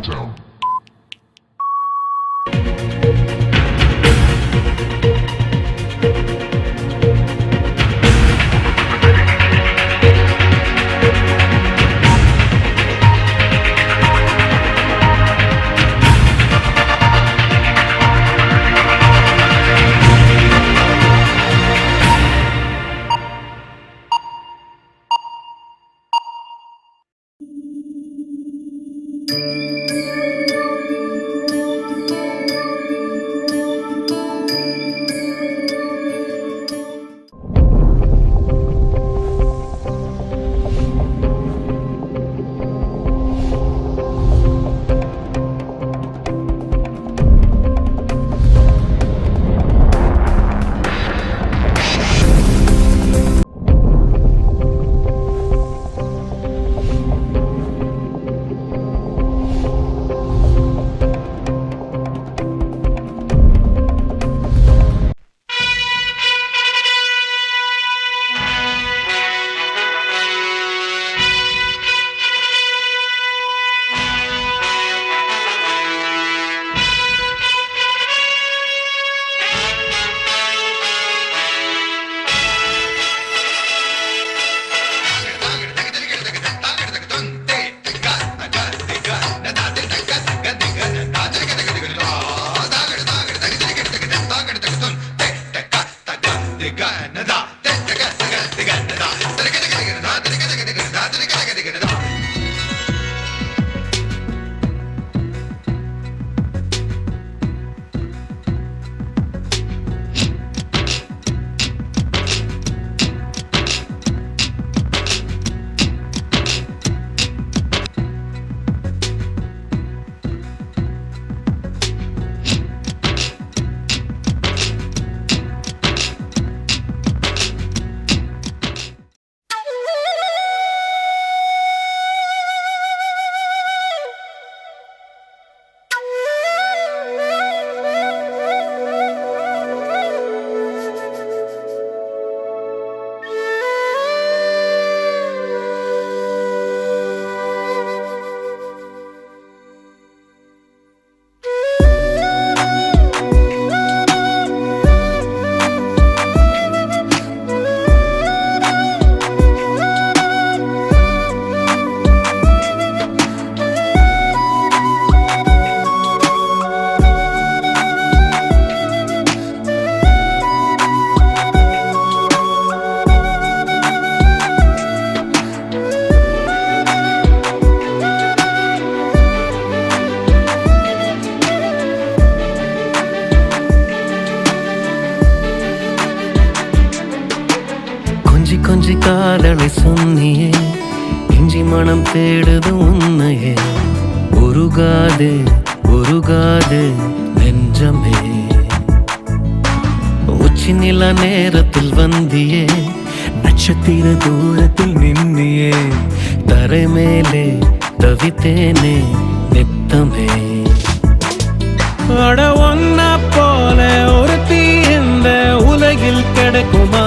Motown. கொஞ்சி காதலை சொன்னியே, இஞ்சி மனம் தேடுது உன்னையே. உருகாது உருகாது நெஞ்சமே, உச்சி நில நேரத்தில் வந்தியே, நட்சத்திர தூரத்தில் நின்னியே. தரை மேலே தவித்தேனே நித்தமே. அட ஒன்ன போல ஒரு தீ இந்த உலகில் கிடைக்குமா?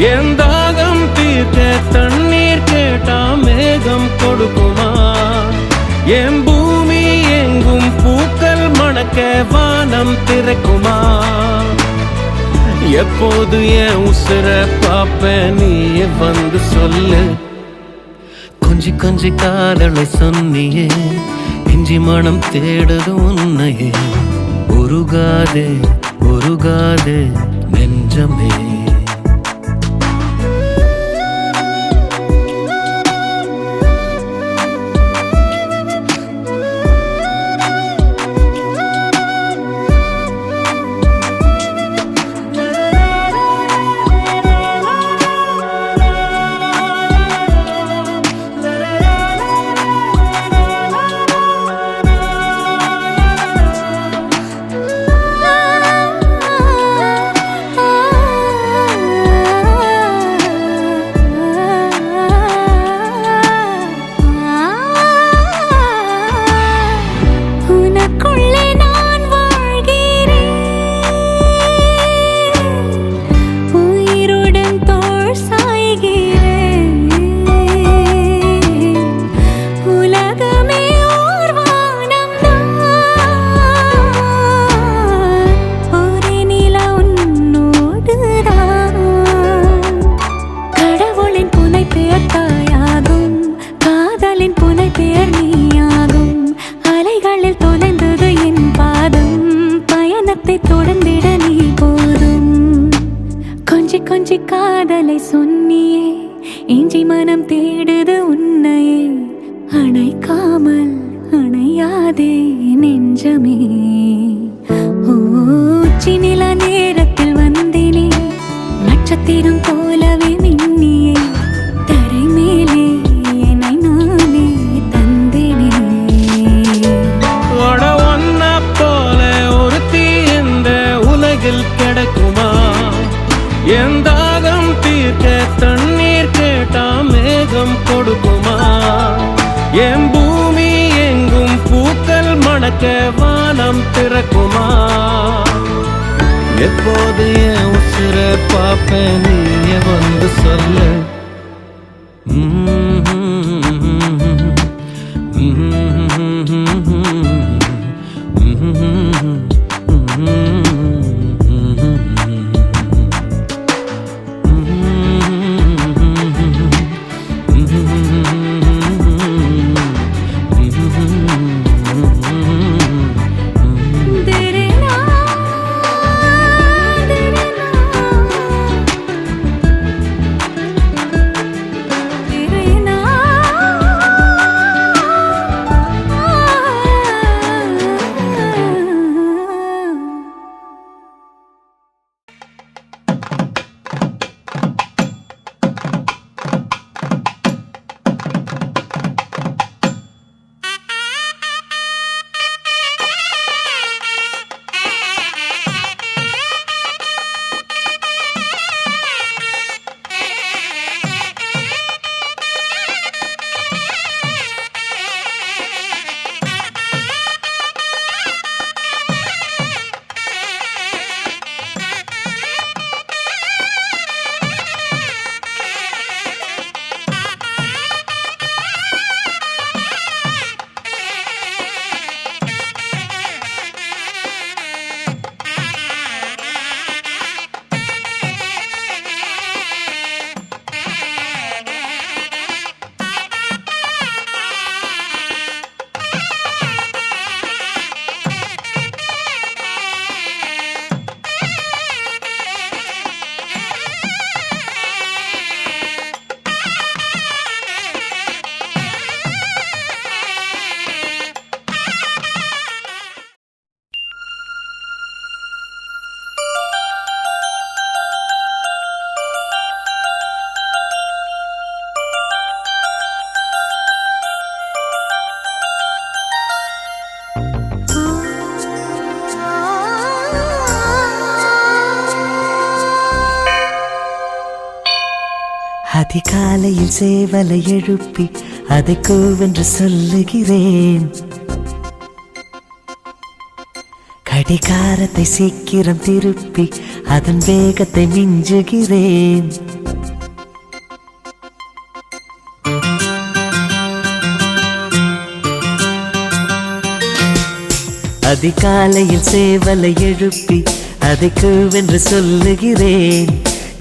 என் தாகம் தீர்க்க தண்ணீர் கேட்டா மேகம் கொடுக்குமா? என் பூமி எங்கும் பூக்கள் மணக்க வானம் திறக்குமா? எப்போது என் உசுர பாப்ப நீ வந்து சொல்லு. கொஞ்சி கொஞ்சி காதலை சொன்னியே, இஞ்சி மனம் தேடுது உன்னையே. உருகாது உருகாது நெஞ்சமே. கொஞ்சி காதலை சொன்னியே இஞ்சி மனம் தேடுது உன்னையே அணைக்காமல் அணையாதே நெஞ்சமே உச்சி நில நேரத்தில் வந்தினே நட்சத்திரம் போலவே மின்னியே தரை மேலே என்னை நானே தந்தேனே ஒன்ன போல ஒரு தீ இந்த உலகில் கிடைக்குமா என் தாகம் தீர்க்க தண்ணீர் கேட்டா மேகம் கொடுக்குமா என் பூமி எங்கும் பூக்கள் மணக்க வானம் திறக்குமா எப்போது என் உசுர பாப்ப நீய வந்து சொல்ல அதிகாலையில் சேவலை எழுப்பி அதை கூவென்று சொல்லுகிறேன் கடிகாரத்தை சீக்கிரம் திருப்பி அதன் வேகத்தை மிஞ்சுகிறேன் அதிகாலையில் சேவலை எழுப்பி அதை கூவென்று சொல்லுகிறேன்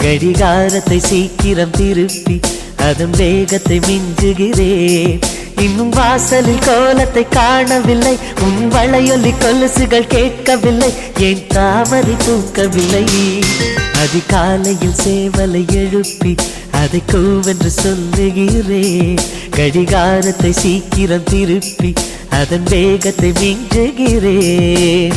கடிகாரத்தை சீக்கிரம் திருப்பி அதன் வேகத்தை மிஞ்சுகிறேன் இன்னும் வாசலில் கோலத்தை காணவில்லை உன் வளையொலி கொலுசுகள் கேட்கவில்லை என் தாமரை பூக்கவில்லை அதிகாலையில் சேவலை எழுப்பி அதை கூவென்று சொல்லுகிறேன் கடிகாரத்தை சீக்கிரம் திருப்பி அதன் வேகத்தை மிஞ்சுகிறேன்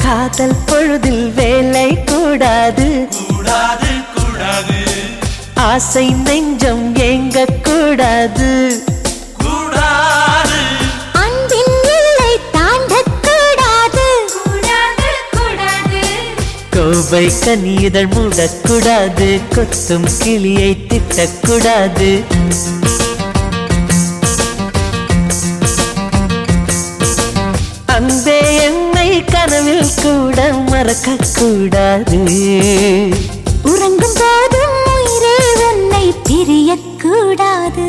காதல் பொழுதில் வேலை கூடாது ஆசை நெஞ்சம் ஏங்க கூடாது அன்பின் எல்லை தாண்டக்கூடாது கோவை கனிதழ் மூடக்கூடாது கொத்தும் கிளியை திட்டக்கூடாது மறக்க கூடாது. உறங்கும் போதும் உயிரே உன்னை பிரியக்கூடாது.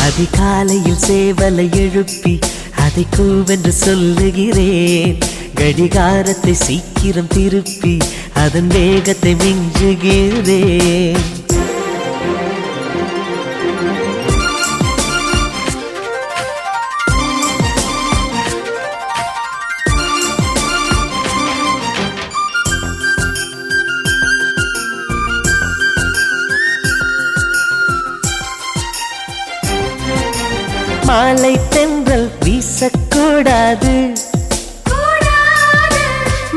அதிகாலையில் சேவலை எழுப்பி அதை கூவென்று சொல்லுகிறேன். கடிகாரத்தை சீக்கிரம் திருப்பி அதன் வேகத்தை மிஞ்சுகிறேன். மாலை தென்றல் வீசக்கூடாது.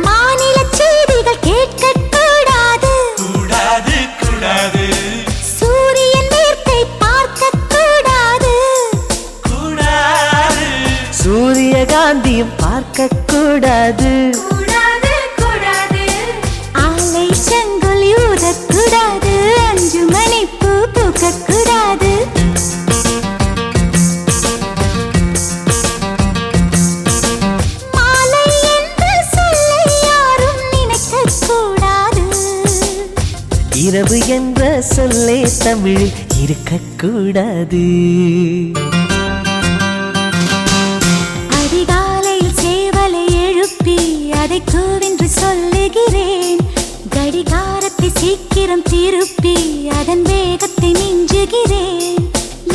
மாநில செய்திகள் கேட்கக்கூடாது. சூரியன் மேற்கை பார்க்கக்கூடாது. சூரியகாந்தியும் பார்க்கக்கூடாது. ஆலை செங்கொலி ஊதக்கூடாது. 5 மணி பூ பூக்கக்கூடாது. இரவு என்ற சொல்லே தமிழில் இருக்கக்கூடாது. அதிகாலையில் சேவலை எழுப்பி அதை கூவென்று சொல்லுகிறேன். கடிகாரத்தை சீக்கிரம் திருப்பி அதன் வேகத்தை மிஞ்சுகிறேன்.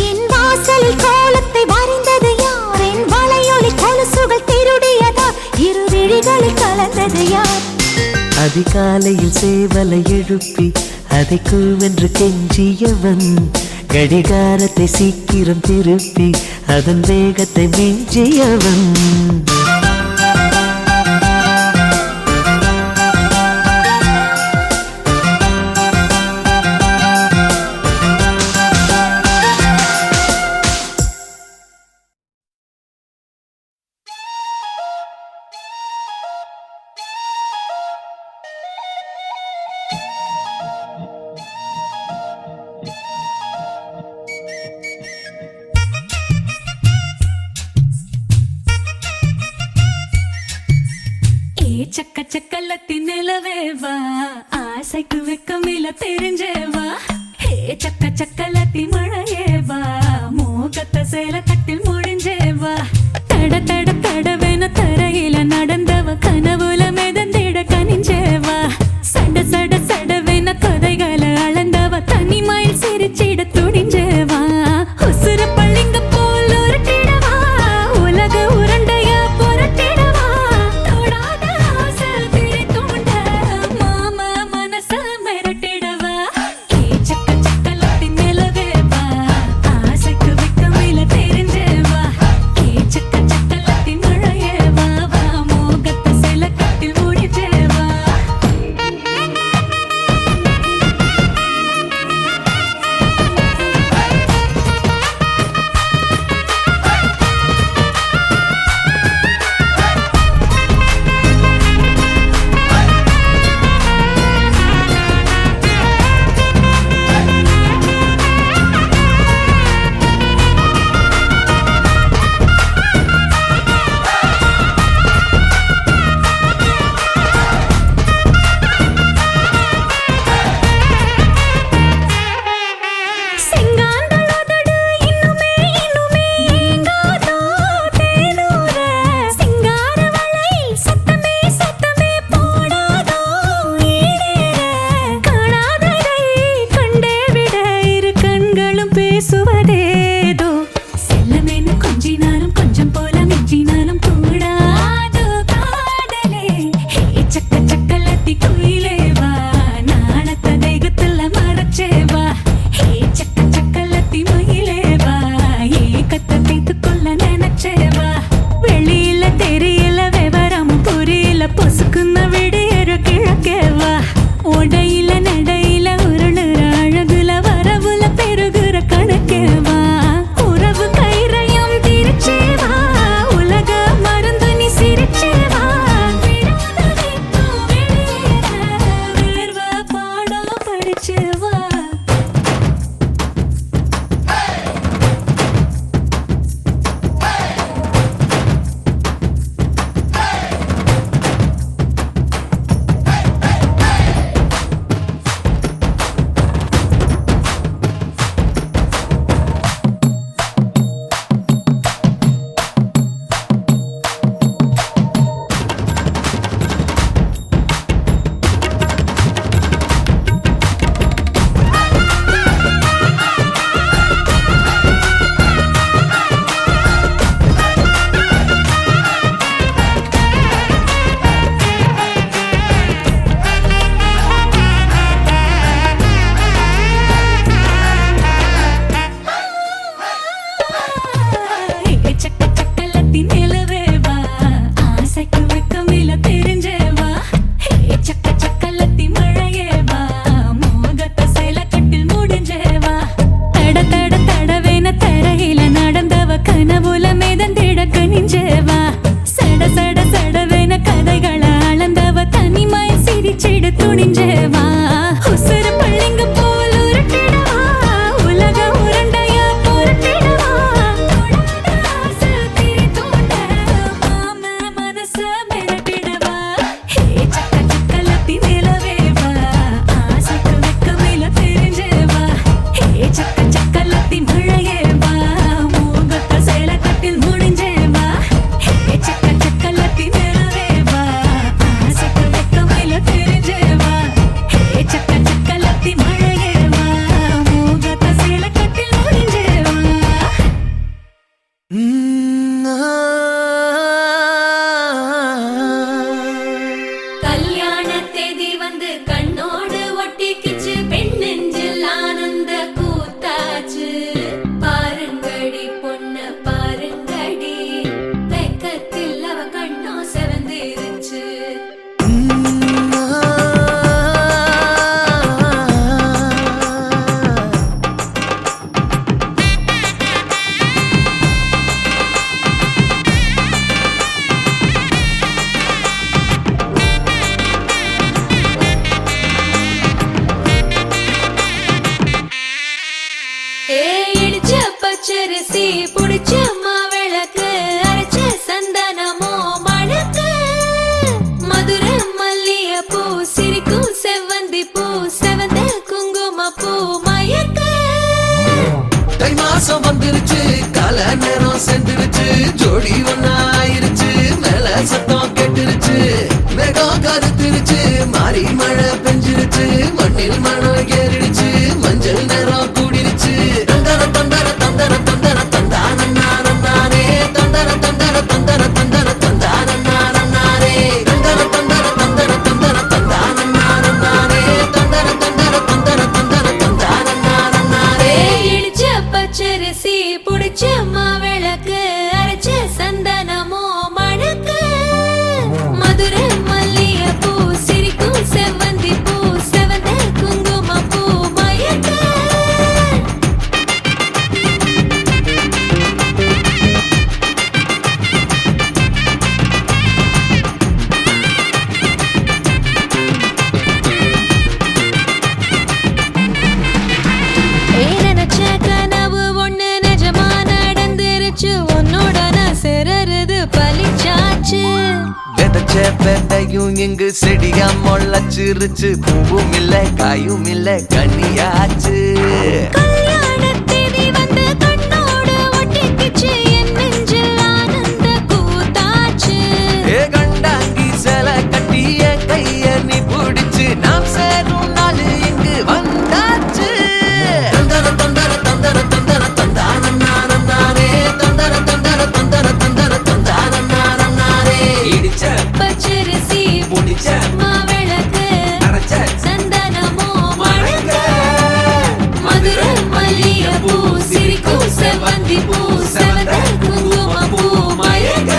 என் வாசலில் கோலத்தை வரைந்தது யார்? என் வளையொலி கொலுசுகள் திருடியதா? இரு விழிகளில் கலந்தது யார்? அதிகாலையில் சேவலை எழுப்பி அதை கூவென்று கெஞ்சியவன். கடிகாரத்தை சீக்கிரம் திருப்பி அதன் வேகத்தை மிஞ்சியவன். சக்க சக்கலத்தி நிலவேவா, ஆசைக்கு வெக்கமில்ல தெரிஞ்சேவா. ஹே சக்க சக்கலத்தி மழையேவா, மூகத்த சேல கட்டில் முடிஞ்சேவா. தட தட தடவென தரையில நடந்தவ, கனவுல மிதந்திட கனிஞ்சேவா. சட சட சடவென கதைகளை அளந்தவ, தனிமையில் சிரிச்சிட துணிஞ்சேவா. உசுர பள்ளிங்க போல் உருட்டிடவா, உலக உருண்டையா புரட்டிடவா. தொடாத ஆசை திரை தூண்ட, மாமா மனச மிரட்டிடவா. ஏ சக்க சக்கலத்தி நிலவேவா, ஆசைக்கு வெக்கமில்ல தெரிஞ்சேவா. ஏ சக்க சக்கலத்தி மழையேவா, வா மோக தெரிஞ்சேவா உசுர பள்ளிங்க போல் உருட்டிடவா உலக உருண்டையா பொருட்டிடவா ஆசை திரி தூண்ட மாம மனச மிரட்டிடவா ஹே சக்க சக்கலத்தி நிலவேவா ஆசைக்கு வெக்கமில தெரிஞ்சேவா ஹே சக்க சக்கலத்தி மழையேவா மூங்கத்த சேல கட்டில் முடிஞ்சேவா ஹே சக்க சக்கலத்தி நிலவேவா ஆசைக்கு வெக்கமில தெரிஞ்சேவா ஹே சக்க சக்கலத்தி மழையேவா மூங்கத்த சேல கட்டில் முடிஞ்சேவா கல்யாண தேதி வந்து கண்ணோடு ஒட்டிக்கிச்சு பெண் நெஞ்சில் ஆனந்த கூத்தாச்சு பாருங்கடி பொண்ண பாருங்கடி வெக்கத்தில் அவ கண்ணோ செவந்திருச்சு இடிச்ச பச்சரிசி புடிச்ச மாவிளக்கு அரைச்ச சந்தனமோ மணக்கு மதுர மல்லிய பூ சிரிக்கும் செவ்வந்தி பூ செவந்த குங்கும பூ மயக்க தை மாசம் வந்துருச்சு கால நேரம் சென்றுருச்சு ஜோடி ஒன்னாயிருச்சு மேல சத்தம் கெட்டுருச்சு மேகம் கருத்துருச்சு மாறி மழை பெஞ்சிருச்சு மண்ணில் மணம் ஏறிடுச்சு மஞ்சள் நேரம் கூடிருச்சு தந்தர தந்தர தந்தர தந்தர தந்தானே தந்தர தந்தர தந்தர தந்தர தந்தானே தந்தர தந்தர தந்தர தந்தர தந்தானே தந்தர தந்தர தந்தர தந்தர தந்தானே இடிச்ச பச்சரிசி புடிச்ச மாவிளக்கு அரைச்ச சந்தனமோ மணக்கு மதுர மல்லிய பூ சிரிக்கும் செவ்வந்தி பூ செவந்த குங்கும பூ மயக்க நினைச்ச கனவு ஒண்ணு நிஜமா நடந்துருச்சு உன்னோட நான் சிறருது பலிச்சாச்சு விதைச்ச விதையும் இங்கு செடியா முளைச்சிருச்சு பூவும் இல்ல காயும் இல்ல கனியாச்சு கல்யாண தேதி வந்து கண்ணோடு ஒட்டிக்கிச்சு என் நெஞ்சில் ஆனந்த கூத்தாச்சு ஏ கண்டாங்கி சில கட்டிய கைய நீ பிடிச்சு நாம் சேரும் நாள் இங்கு வந்தாச்சு தந்தர தந்தர தந்தர தந்தர தந்தானே தந்தர தந்தர தந்தர தந்தர தந்தானே இடிச்ச பச்சரிசி முடிச்ச மாவிளக்கு அரைச்ச சந்தனமோ மணக்க மதுர மல்லிய பூ சிரிக்கும் செவ்வந்தி பூ செவந்த குங்கும பூ மயக்க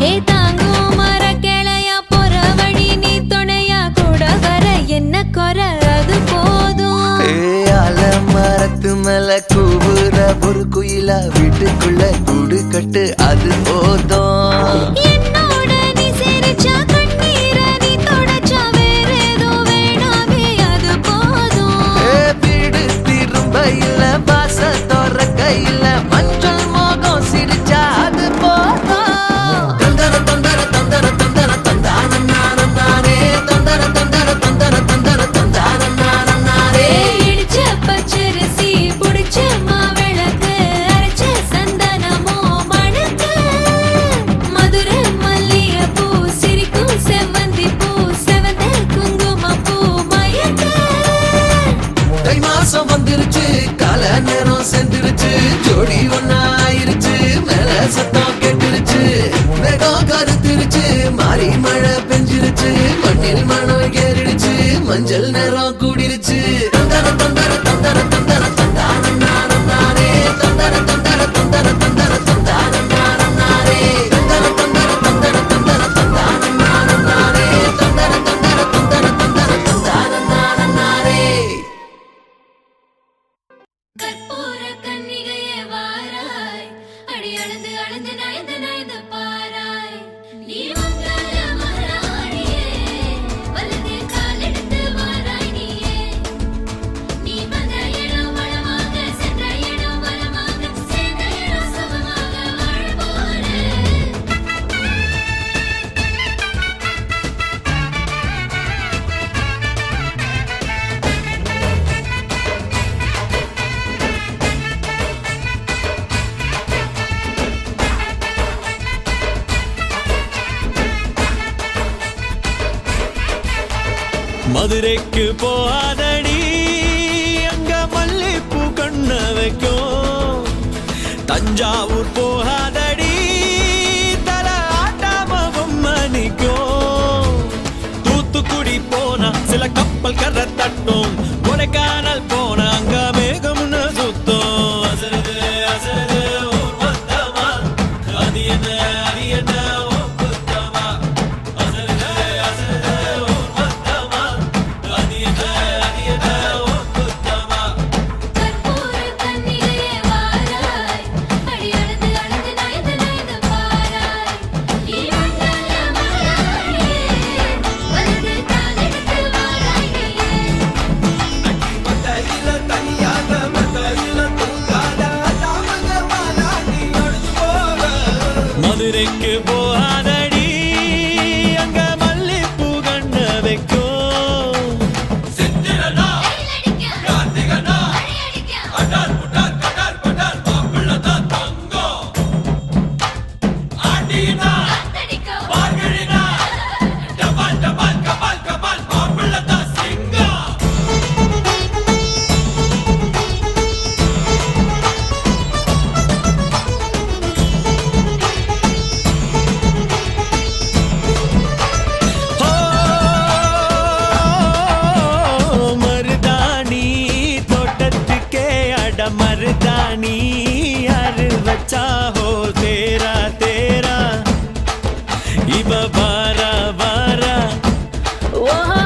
ஏ தாங்கும் மர கிளையா போற வழி நீ துணையா கூட வர என்ன குறை அது போதும் மரத்து மேல கூவுற ஒரு குயிலா வீட்டுக்குள்ள கூடு கட்டு அது போதும் என்னோட நீ சிரிச்சா கண்ணீர நீ தொடச்சா வேற ஏதோ வேணாமே அது போதும் வீடு திரும்ப இல்ல பாச தோற கையில மஞ்சள் மோகம் சிரிச்சா அது போதும் தந்தர தந்தர தந்தர தந்தர தந்தானே தந்தர தந்தர தந்தர தந்தர தந்தானே இடிச்ச பச்சரிசி புடிச்ச மாவிளக்கு அரைச்ச சந்தனமோ மணக்க மதுர மல்லிய பூ சிரிக்கும் செவ்வந்தி பூ செவந்த குங்கும பூ மயக்க தை மாசம் வந்துருச்சு கால நேரம் சென்றுருச்சு ஜோடி ஒன்னாயிருச்சு மேல சத்தம் கெட்டுருச்சு மேகம் கருத்துருச்சு மாறி மழை பெஞ்சிருச்சு மண்ணில் மணம் ஏறிடுச்சு மஞ்சள் நேரம் கூடிருச்சு தந்தர தந்தர தந்தர தந்தர தந்தான நானம் நானே தந்தர தந்தர தந்தர தந்தர தந்தான நானம் நானே தந்தர தந்தர தந்தர தந்தர தந்தான நானம் நானே தந்தர தந்தர தந்தர தந்தர தந்தான நானம் நானே கற்பூர கன்னிகையே வாராய் அடி அளந்து அளந்து நயந்து நயந்து பாராய் நீ மங்கள மராணியே வலது காலெடுத்து வாராய் நீயே நீ வந்த இடம் வளமாக சென்ற இடம் வளமாக சேர்ந்த இடம் சுகமாக வாழ போறேன் மதுரைக்கு போகாதடி அங்க மல்லிப்பூ கண்ண வைக்கும் தஞ்சாவூர் போகாதடி தல ஆட்டாம பொம்மனிக்கும் தூத்துக்குடி போனா சில கப்பல் கரை தட்டும் கொடைக்கானல் போனா அங்க மேகம்னு சுத்தம் அசருது அசருது ஊர் மொத்தமா அது என்ன அது என்ன ஓ புத்தமா அசருது அசருது ஊர் மொத்தமா அது என்ன அது என்ன ஓ புத்தமா கற்பூர கன்னிகையே வாராய் அடி அளந்து அளந்து நயந்து நயந்து பாராய் நீ மங்கள மராணியே வலது காலெடுத்து வாராய் நீயே மத்தையில தனியாக மத்தையில தூங்காத தாமங்க வாழா நீ அடிச்சு போக மதுரைக்கு போகாதடி அங்க மல்லிப்பூ கண்ண வைக்கும் சித்திரனா கைலடிக்க கார்த்திகனா அடியடிக்க அடார் புடார் கடார் படார் மாப்பிள்ளதான் தங்கம் ஆண்டினா அத்தடிக்க பார்கழினா டபால் டபால் கபால் கபால் மாப்பிள்ளதான் சிங்கம் மருதாணி தோட்டத்துக்கே அட மருதாணி யாரு வச்சா ஹோ தேரா தேரா இவ வாரா வாரா ஓஹோ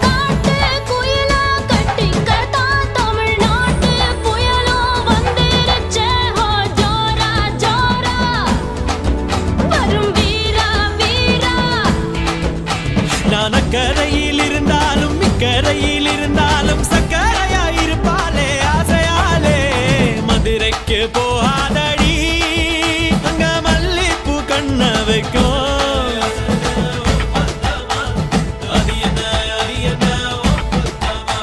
காட்டு குயிலா கட்டிக்கடா தமிழ்நாட்டு புயலோ வந்திருச்சே ஹோ ஜோரா ஜோரா வரும் வீரா வீரா நான் அக்கரையில் இருந்தாலும் இக்கரையில் இருந்தாலும் சக்கரையா இருப்பாளே ஆசையாலே மதுரைக்கு போகாதடி அங்க மல்லிப்பூ கண்ண வைக்கும் அது என்ன அது என்ன ஓ புத்தமா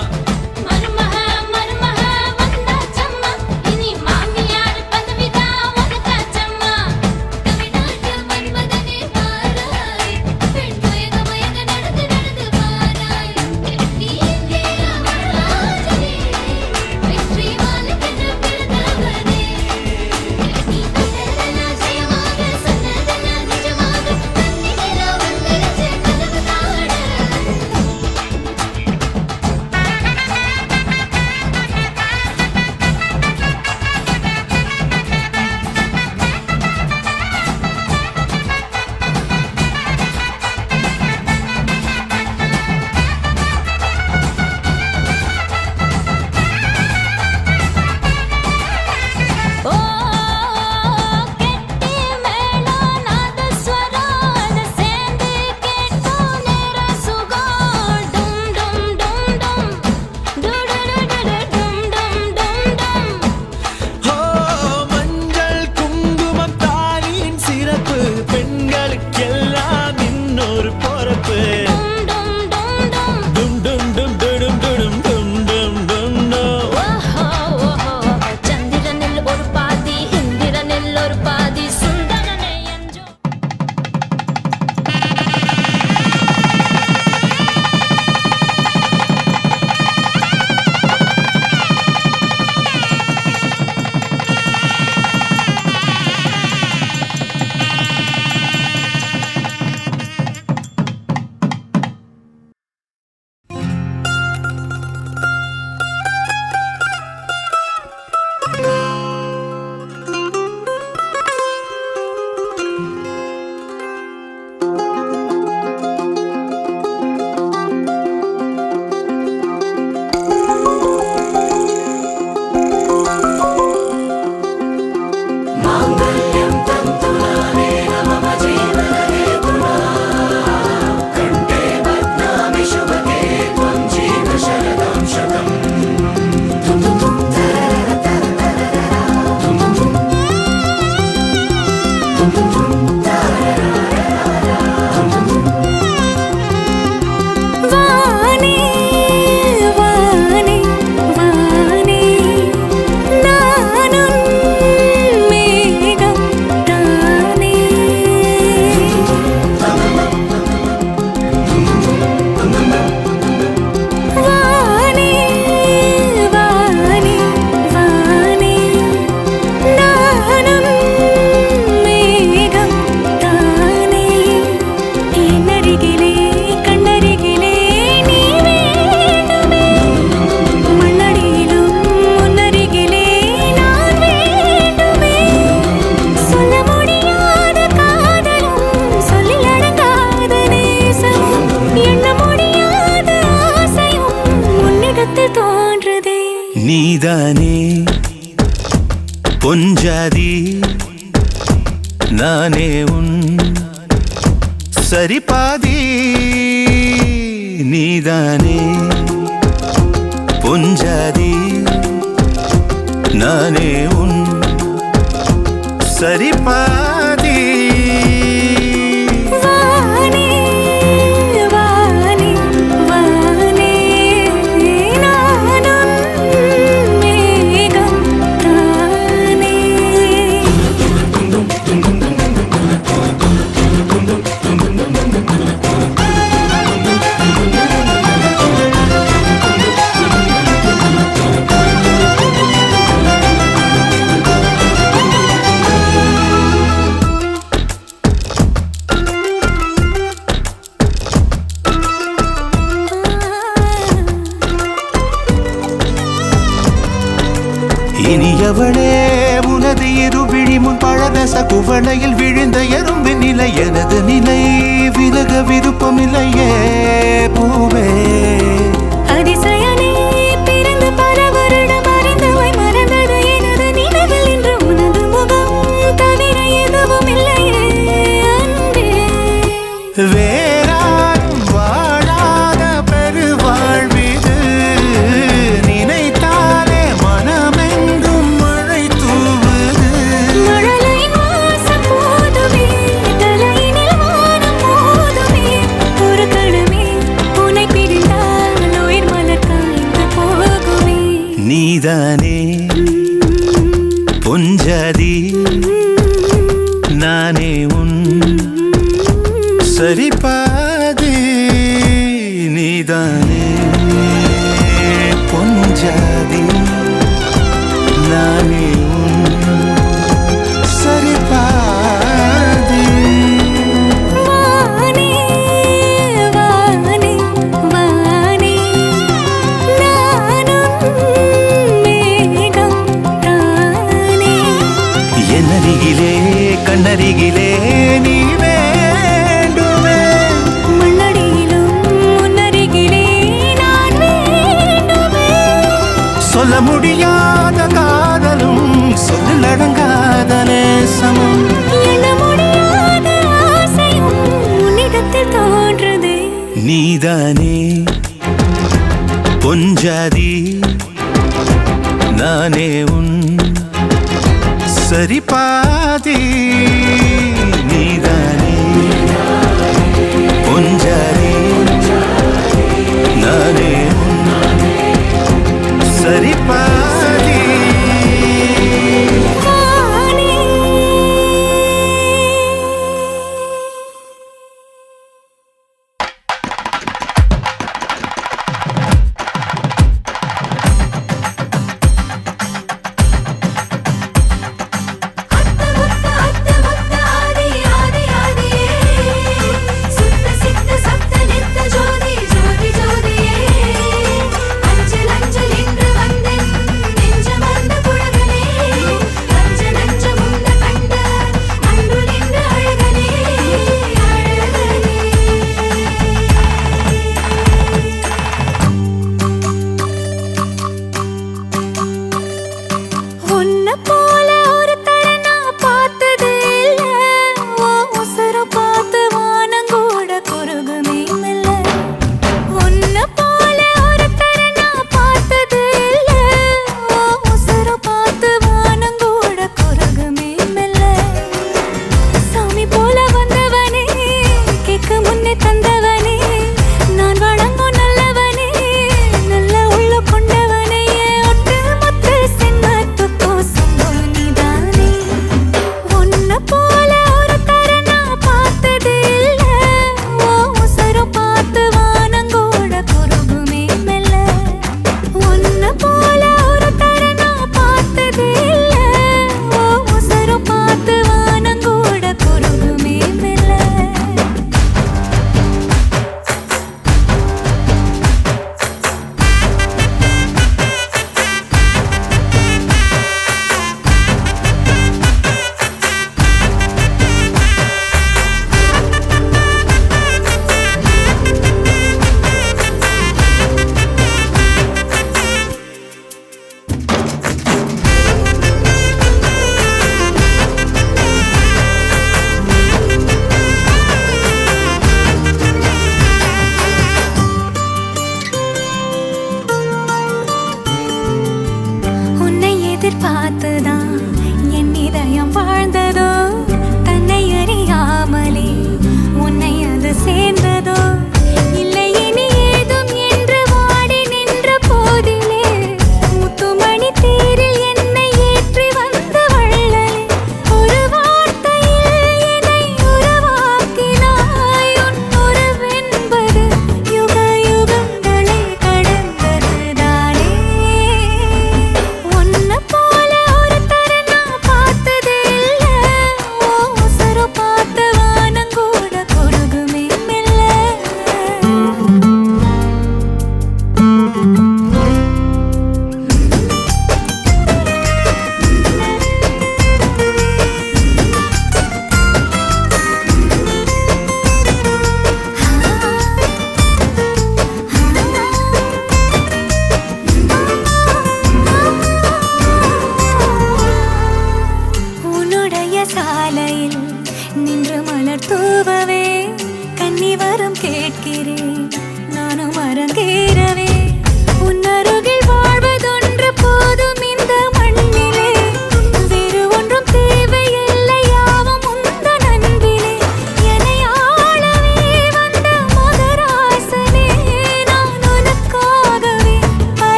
மருமக மருமக வந்தாச்சம்மா இனி மாமியார் பதவிதான் உனக்காச்சம்மா தமிழ்நாட்டு மன்மதனே வாராய் பெண் மயங்க மயங்க நடந்து நடந்து வாராய் நீ இங்கே வரலாற்றே வெற்றி மாலுக்கென்று பிறந்தவனே நீ கண்டதெல்லாம் ஜெயமாக சொன்னதெல்லாம் நிஜமாக கண்ணினிலா வந்துருச்சு கனவு காண ஓ கெட்டி மேளம் நாதஸ்வரம் அது சேர்ந்து கேட்கும் நேர சுகம் டும் டும் டும் டும் டுடுடுடுடு டும் டும் டும் டும் ஹோ மஞ்சள் குங்குமம் தாலியின் சிறப்பு பெண்களுக்கெல்லாம் இன்னொரு பொறுப்பு டும் டும் டும் டும் டும் டும் டும் டும் டும் டும் டும் டும் டும் ஓஹோ ஓஹோ சந்திரனில் ஒரு பாதி இந்திரனில் ஒரு பாதி சுந்தரனே என்றோ நீதானே பொஞ்சாதி நானே உன் சரிபாதி நீதானே பொஞ்சாதி நானே உன் சரிபாதி வானே வானே வானே நானும் மேகம் தானே இனியவளே உனது இருவிழி முன் பழரச குவளையில் விழுந்த எறும்பின் நிலை எனது நிலை விலக விருப்பமில்லையே பூவே அதிசயனே பிறந்து பல வருடம் அறிந்தவை மறந்தது எனது நினைவில் இன்று உனது முகம் தவிர எதுவும் இல்லையே அன்பே வேறாரும் வாழாத பெருவாழ்விது நினைத்தாலே மனமெங்கும் மழை தூவுது மழலையின் வாசம் போதுமே தலையினில் வானம் மோதுமே ஒரு கணமே உன்னை பிரிந்தால் உயிர் மலர் காய்ந்து போகுமே நீதானே பொஞ்சாதி நானே உன் சரிபாதி நீதானே பொஞ்சாதி நானே உன் சரிபாதி வானே வானே வானே நானும் மேகம் தானே என்னருகிலே கண்ணருகிலே நீ வேண்டுமே மண்ணடியிலும் முன்னருகிலே நான் வேண்டுமே சொல்ல முடியாத காதலும் சொல்லில் அடங்காத நேசமும் எண்ண முடியாத ஆசையும் உன்னிடத்தில் தோன்றுதே நீதானே பொஞ்சாதி நானே உன் சரிபாதி நீதானே பொஞ்சாதி நானே உன் சரிபாதி வானே அத்த முத்த ஆதி ஆதி ஆதியே சுத்த சித்த சப்த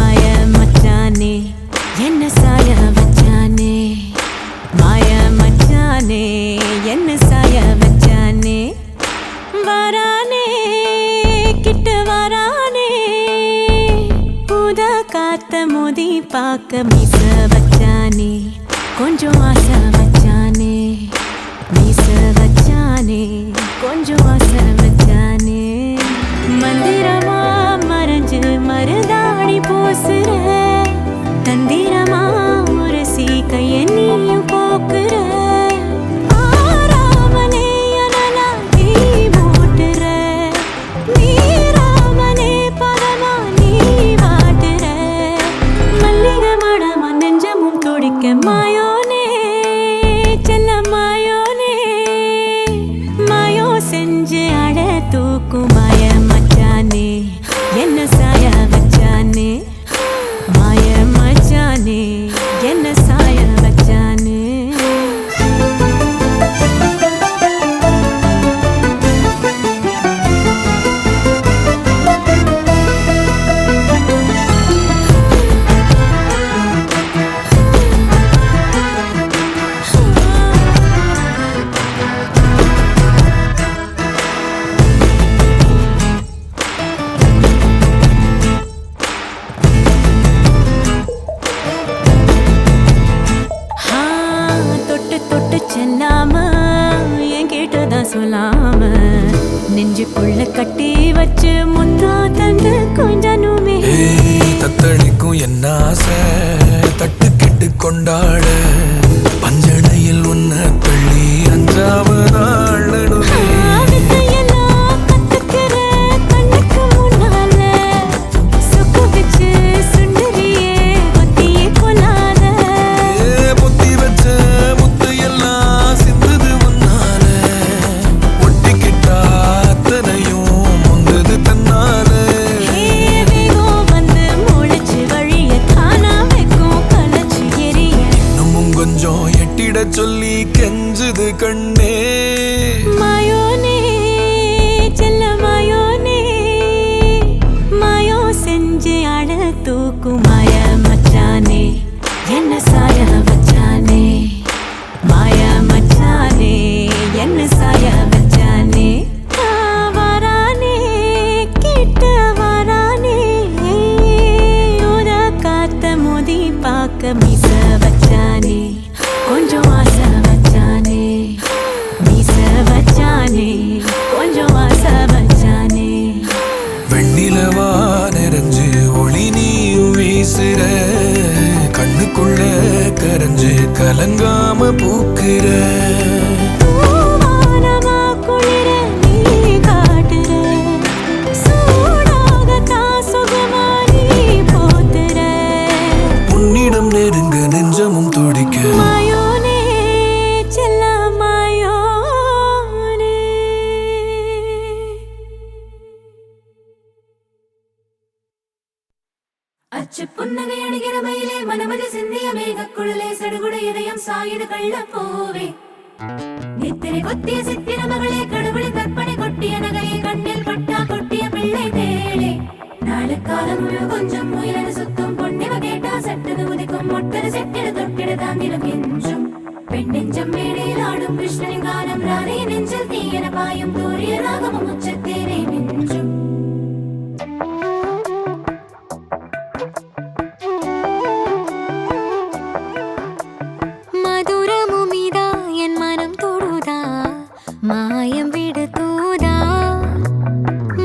மாய மச்சானே என்ன சாய வச்சானே மாய மச்சானே என்ன சாய வச்சானே வரானே கிட்ட வரானே புத காத்த மோதி பார்க்க மீச வச்சானே கொஞ்சம் ஆசை வச்சானே மீச வச்சானே கொஞ்சம் ஆசை வச்சானே மந்திரமா மறைஞ்சு மருதாணி பூசுற தந்திரமா உரசி கைய நீயும் போக்குற ஆராமனே அனலா நீ மூட்டுற நீராமனே பதமா நீ வாட்டுற மல்லிகை மடமா நெஞ்சமும் துடிக்க மாயோனே செல்ல மாயோனே மாயோ செஞ்சு அட தூக்கும் மாய மச்சானே என்ன சாய வச்சானே மாய மச்சானே என்ன சாய வச்சானே செல்லாம என் கேட்டதான் சொல்லாம நெஞ்சுக்குள்ள கட்டி வச்சு முத்தா தந்து கொஞ்சனுமே தத்தளிக்கும் என்ன ஆசை தட்டு கெட்டு கொண்டாட பஞ்சனையில் உன்ன தள்ளி அஞ்சாவதாளனுமே சொல்லி கெஞ்சுது கண்ணே மாயோனே செல்ல மாயோனே மாயோ செஞ்சு அட தூக்கும் மாய மச்சானே என்ன சாய வச்சானே மாய மச்சானே என்ன சாய வச்சானே வரானே கிட்ட வரானே உத காத்த மோதி பார்க்க மீச வச்சானே கொஞ்சம் ஆசை வச்சானே மீச வச்சானே கொஞ்சம் ஆசை வச்சானே வெண்ணிலவா நிறைஞ்சு ஒளி நீயும் வீசுற கண்ணுக்குள்ள கரைஞ்சு கலங்காம பூக்குற உன்னிடம் நெருங்க நெஞ்சமும் துடிக்க அச்சு புன்னகை அணிகிற மயிலே மனமதி சிந்திய மேகக்குழலே சடுகுட இதயம் சாயுது கள்ள போவே நித்திரை கொத்திய சித்திர மகளே கடவுளை கற்பனை கொட்டிய நகையை கண்ணில் பட்டா கொட்டிய பிள்ளை தேளே நாளுக்காலம் கொஞ்சம் முயலு சுத்தும் பொன்னிவ கேட்டா சட்டது உதிக்கும் மொட்டது செட்டிட தொட்டிட தாங்கிலும் கெஞ்சும் பெண் நெஞ்சம் மேடையில் ஆடும் கிருஷ்ணனின் காலம் ராணி நெஞ்சில் தீயன பாயும் தூரிய ராகமும் உச்சத்தேனே மிஞ்சும் மாயம் விடுதூதா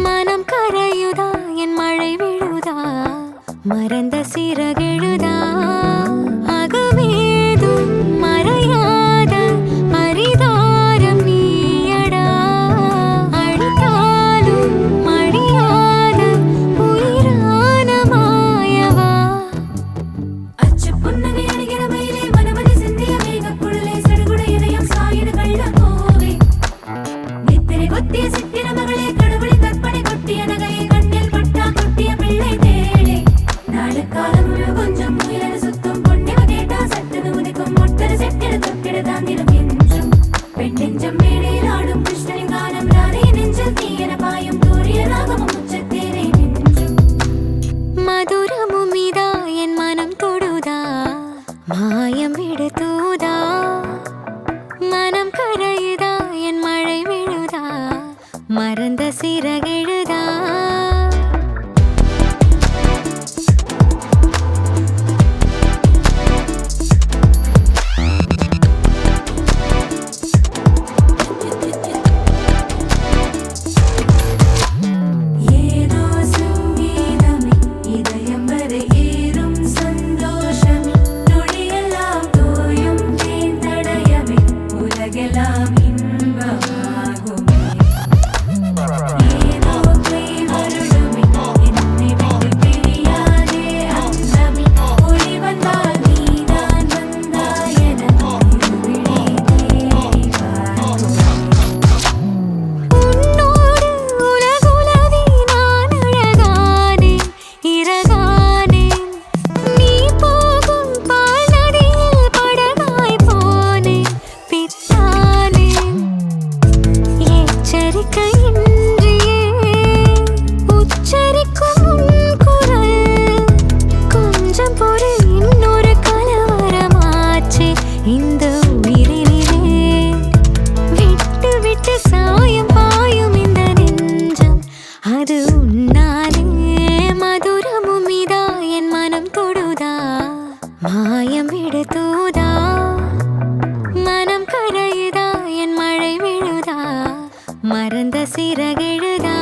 மனம் கரையுதா என் மழை விழுதா மறந்த சிறகெழுதா அகமேதும் மறையாத பரிதாரம் நீயடா அழித்தாலும் அழியாத உயிரான மாயவா அச்சு புன்னகை அணிகிற மயிலே மனமதி சிந்திய மேகக்குழலே சடுகுட இதயம் சாயுது கள்ள கொத்திய சித்திர மகளே கடவுளை கற்பனை கொட்டிய நகையை கண்ணில் பட்டா கொட்டிய பிள்ளை தேளே நாளுக்காலம் கொஞ்சம் முயலு சுத்தும் பொன் சிறகெழுதா ஏதோ சங்கீதமே இதயம் வரை ஏறும் சந்தோஷமே நொடியெல்லாம் தோயும் தேந்தடையவே உலகெல்லாம் இன்பமாகுமே ஏதோ கை வருடுமே என்னை விட்டு பிரியாதே அந்தமே ஒளி வந்தால் நீதான் வந்தாயென இருவிழி தேடி பார்க்குமே உன்னோடு உலகுலவி நான் அழகானேன் இறகானேன் நீ போகும் பால் நதியில் படகாய் போனேன் பித்தானேன் எச்சரிக்கையின்றியே உச்சரிக்கும் உன் குரல் கொஞ்சம் பொறு இன்னொரு கலவரமாச்சு இந்த உயிரினிலே விட்டு விட்டு சாயம் பாயும் இந்த நெஞ்சம் அது உன்னாலே மதுரமும் இதா என் மனம் தொடுதா மாயம் விடுதூதா மனம் கரையுதா என் மழை விழுதா மறந்த சிறகெழுதா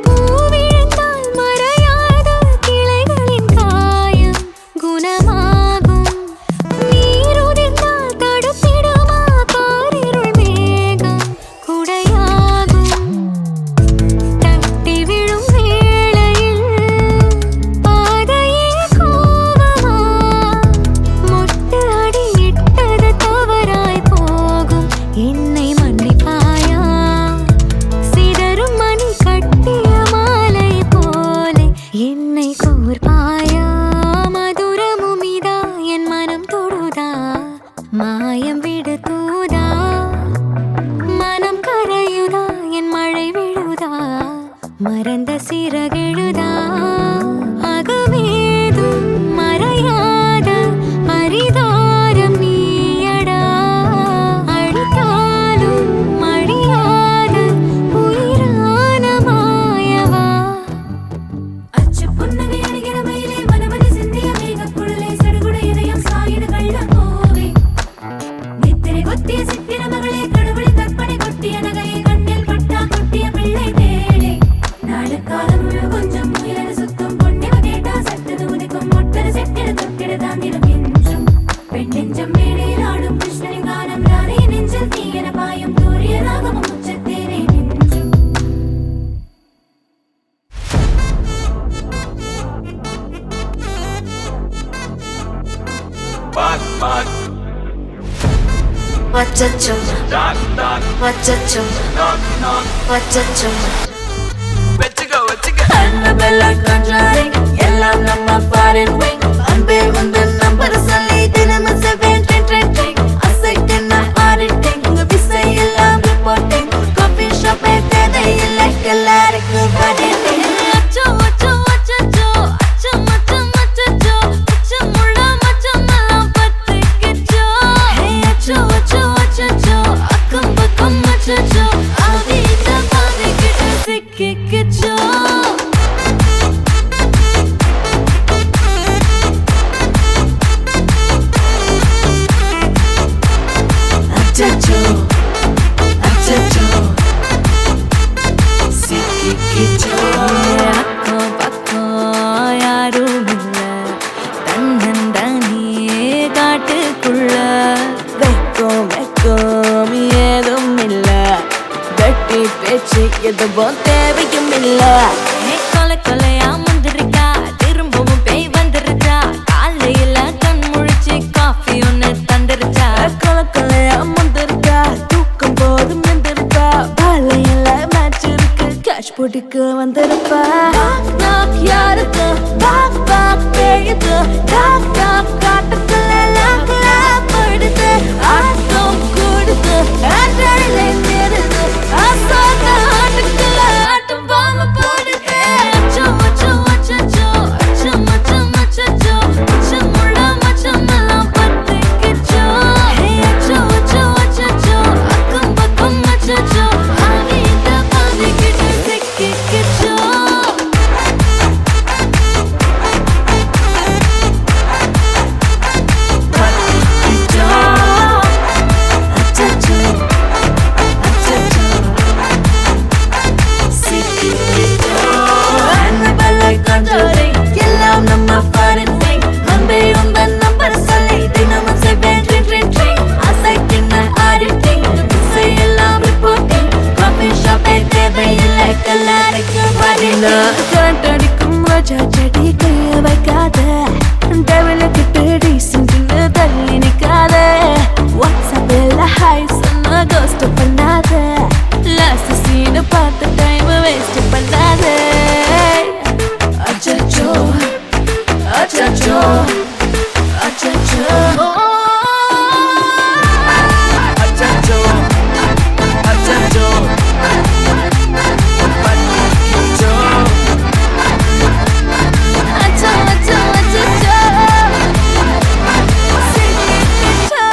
பூவிழுந்தால் மறையாத கிளைகளின் காயம் குணமாகும் நீருதிர்ந்தால் தடுத்திடுமா காரிருள் மேகம் குடையாகும் தட்டி விழும் வேளையில் பாதையே கோவமா மொட்டு அடியிட்டது தவறாய் போகும் என்னை மன்னிப்பாயா சிதறும் மணி கட்டிய மாலை போலே என்னை கோர்ப்பாயா மதுரமும் இதா என் மனம் தொடுதா மாயம் விடுதூதா மனம் கரையுதா என் மழை விழுதா மறந்த சிறகெழுதா அகமேதும் மறையாத அரிதாரம் நீயடா அழித்தாலும் அழியாத உயிரான மாயவா அச்சு புன்னகை அணிகிற மயிலே மனமதி சிந்திய மேகக்குழலே சடுகுட இதயம் சாயிடு கள்ளப்பூவே நித்திரை கொத்திய சித்திர மகளே கடவுளை கற்பனை கொட்டிய நகையை கண்ணில் பட்டா கொட்டிய பிள்ளை தேளே நாடு காலம் முழு கொஞ்சம் முயலன சுத்தம் பொன்னிவ கேட்டா சட்டது உதிக்கும் மொட்டர செட்டிட தொட்டிட தாங்கிடும் என்றும் பெண் நெஞ்சம் மேடையில் ஆடும் கிருஷ்ணனின் கானம் ராணி நெஞ்சில் தீயன பாயும் தூரிய ராகமும் உச்சத்தேனே நின்றும் Wachachum, wachachum, wachachum. Annabella conjuring, எல்லாம் நம்ம பாரின் wing. அன்பே உந்தன் நம்பர் சொல்லி தினமும் 7 அசைக்கென்ன ஆடிட்டிங் உங்க விசை எல்லாம் ரிப்போர்ட்டிங் காஃபி ஷாப்பே தேதை இல்லை எல்லாருக்கும் படிட்டிங் அச்சோ அச்சோ அச்சோ அச்சோ மச்சம் அச்சோ அச்சம் உள்ள மச்சம் எல்லாம் பத்திக்கிச்சோ ஹே அச்சோ அச்சோ அச்சோ அக்கம் பக்கம் அச்சோ ஆவித பாதிக்கிட்டு உன் தேவையும் இல்ல கொலை கொலையா முந்திருக்கா திரும்பவும் பேய் வந்துருச்சா காலையில கண் முழிச்சு காஃபி ஒன்னு தந்துருச்சா கொலை கொலையா முந்திருக்கா தூக்கம் போதும் நின்றுருக்கா பாலையில மேட்ச் இருக்கு கேஷ் போட்டுக்கு வந்திருப்பா நாக் யாருக்கு பாக் பாக் பேயுது டாக் டாக் காட்டுக்குள்ள லாக் லாக் படுது ஆட்டம் கூடுது ஆட்டடிலே நிறுது ஆசாக ஆட்டுக்குள்ள ஆட்டம் பாம்பு போடுது அச்சம் அச்சம் அச்சச்சோ அச்சம் அச்சம் அச்சச்சோ அச்சமுள்ள மச்சமெல்லாம் பத்திக்கிச்சோ அச்சம் அச்சம் அச்சச்சோ அக்கம் பக்கம் அச்சச்சோ ஆகிட்ட பாதிக்கிட்டு சிக்கிக்கிச்சோ எல்லாம் நம்ம பாரதிங் அன்பே உந்தன் நம்பர் சொல்லி தினமும் செய்வேன் ட்ரிங் ட்ரிங் ட்ரிங் அசைக்கின்ன ஆடிட்டிங் எல்லாம் ரிப்போர்ட்டிங் காஃபி ஷாப்பே தேவையில்லை கல்லறைக்கு வரல கரண்ட் அடிக்கும் ரோஜா செடி கைய வைக்காத டெவலுக்கிட்டு டீசென்ட்னு தள்ளி நிக்காத வாட்ஸ்அப்பில் ஹாய் சொன்ன கோஸ்ட் பண்ணாத லாஸ்ட் சீனை பார்த்த டைம் வேஸ்ட் பண்ணாத அச்சச்சோ அச்சச்சோ அச்சச்சோ அச்சச்சோ அச்சச்சோ பத்திக்கிச்சோ அச்சோ அச்சோ அச்சச்சோ சிக்கிக்கிச்சோ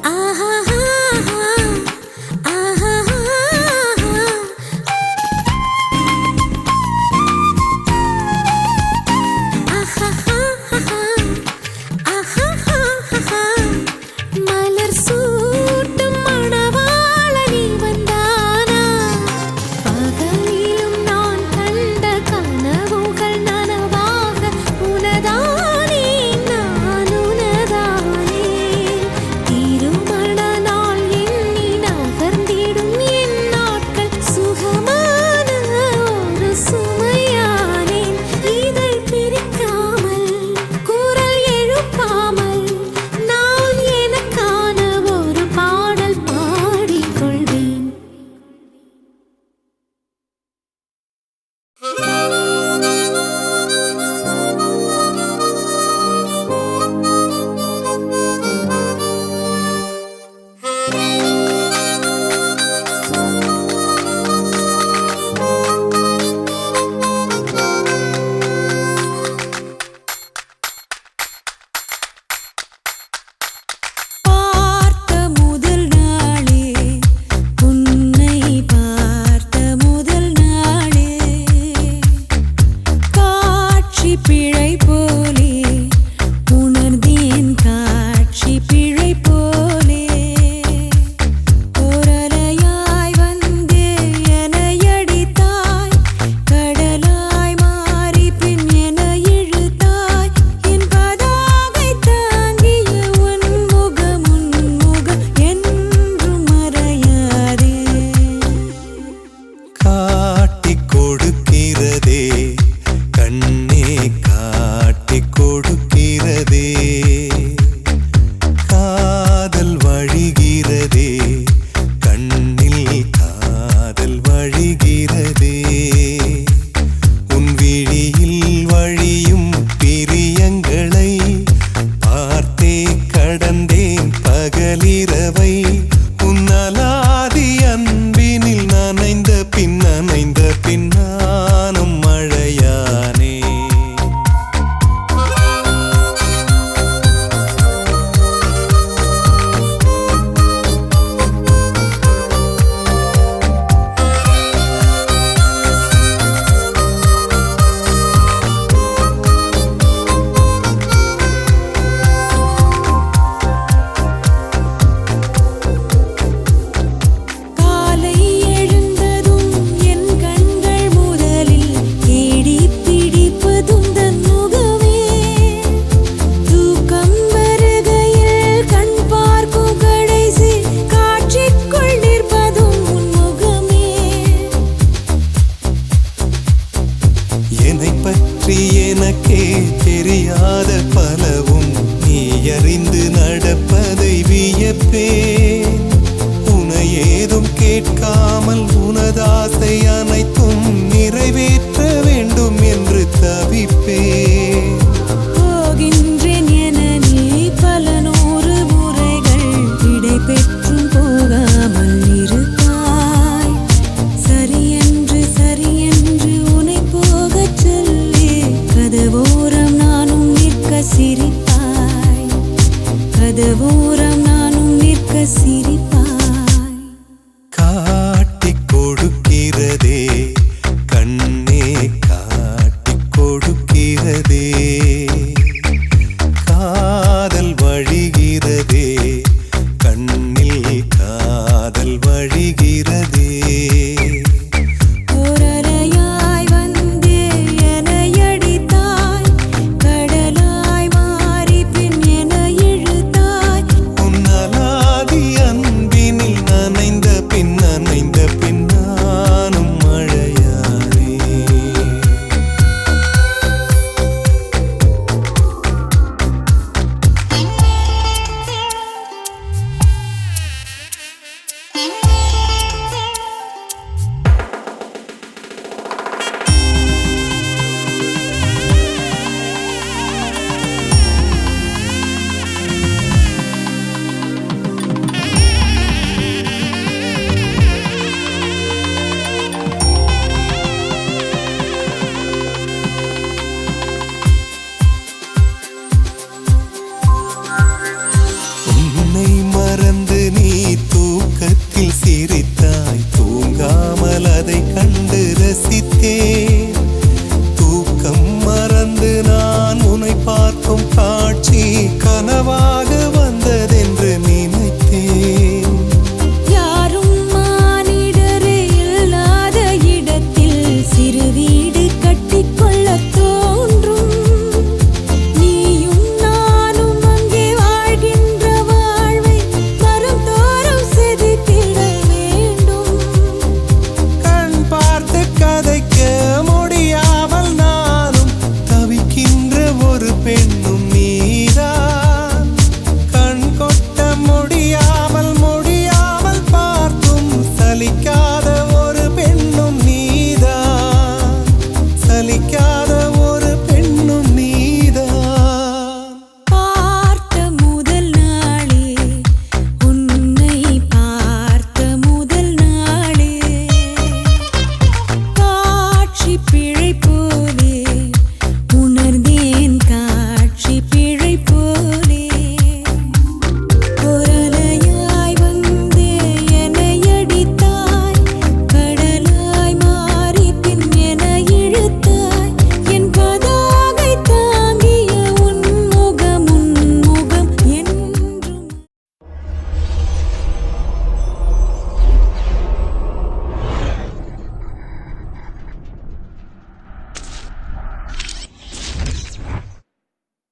ஆஹா